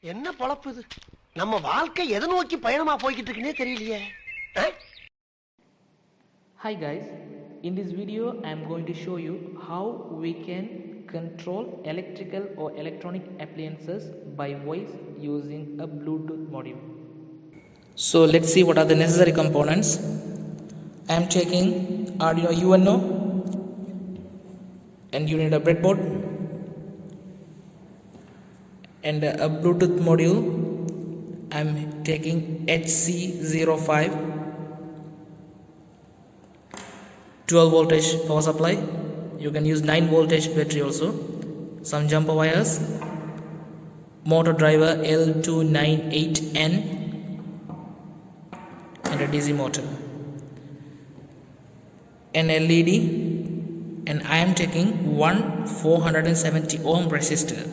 என்ன பொழப்பு இது? நம்ம வாழ்க்கை எதை நோக்கி பயணமா போய்கிட்டு இருக்குன்னே தெரியலையே. Hi guys, in this video I am going to show you how we can control electrical or electronic appliances by voice using a Bluetooth module. So let's see what are the necessary components. I am taking Arduino UNO and you need a breadboard and a Bluetooth module. I am taking HC05 12 voltage power supply. You can use 9 voltage battery also. Some jumper wires, motor driver L298N and a DC motor, an LED, and I am taking one 470 ohm resistor.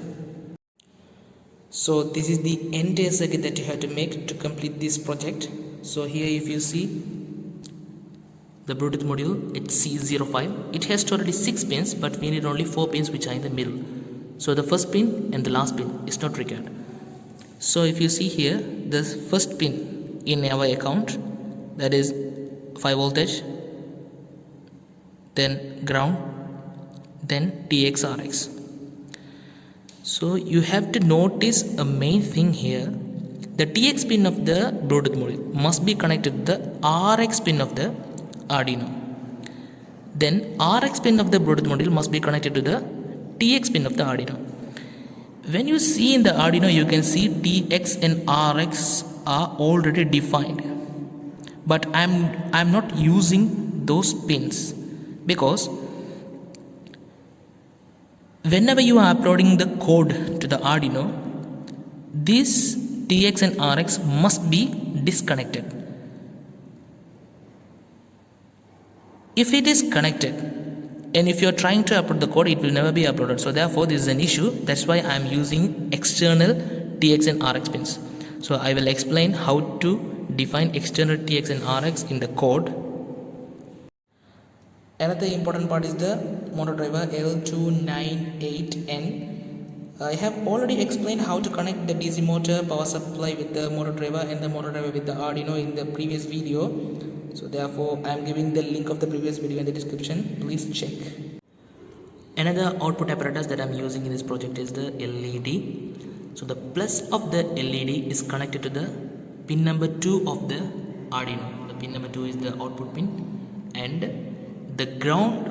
So this is the entire circuit that you have to make to complete this project. So here if you see the Bluetooth module, it's C05. It has totally 6 pins, but we need only 4 pins which are in the middle. So the first pin and the last pin is not required. So if you see here, the first pin in our account, that is 5 voltage, then ground, then TX RX. So you have to notice a main thing here. The TX pin of the Bluetooth module must be connected to the RX pin of the Arduino. Then RX pin of the Bluetooth module must be connected to the TX pin of the Arduino. When you see in the Arduino, you can see TX and RX are already defined, but I'm not using those pins because whenever you are uploading the code to the Arduino, this TX and RX must be disconnected. If it is connected and if you are trying to upload the code, it will never be uploaded. So therefore this is an issue. That's why I am using external TX and RX pins. So I will explain how to define external TX and RX in the code. Another important part is the motor driver L298N. I have already explained how to connect the DC motor power supply with the motor driver and the motor driver with the Arduino in the previous video. So therefore I am giving the link of the previous video in the description. Please check. Another output apparatus that I am using in this project is the LED. So the plus of the LED is connected to the pin number 2 of the Arduino. The pin number 2 is the output pin, and the ground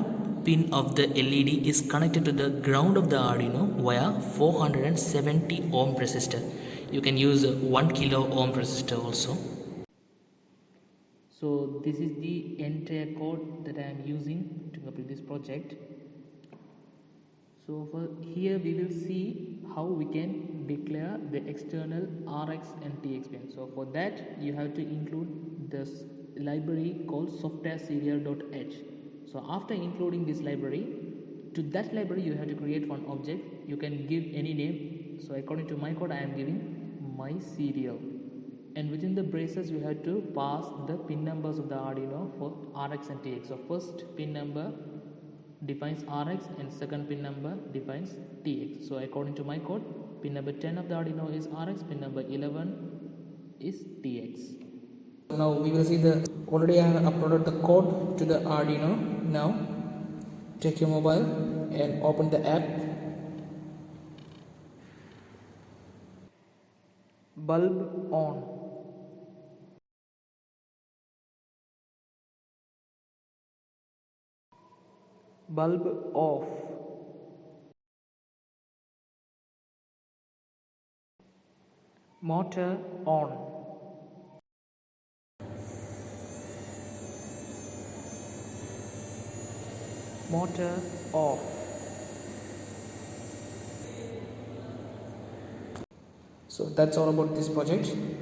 pin of the LED is connected to the ground of the Arduino via 470 ohm resistor. You can use 1 kilo ohm resistor also. So this is the entire code that I am using to complete this project. So for here we will see how we can declare the external RX and TX pin. So for that you have to include this library called softwareserial.h. So after including this library, to that library you have to create one object. You can give any name. So according to my code I am giving my serial, and within the braces you have to pass the pin numbers of the Arduino for RX and TX. So first pin number defines RX and second pin number defines TX. So according to my code, pin number 10 of the Arduino is RX, pin number 11 is TX. Now we will see the already I have uploaded the code to the Arduino. Now take your mobile and open the app. Bulb on. Bulb off. Motor on. Motor off. So that's all about this project.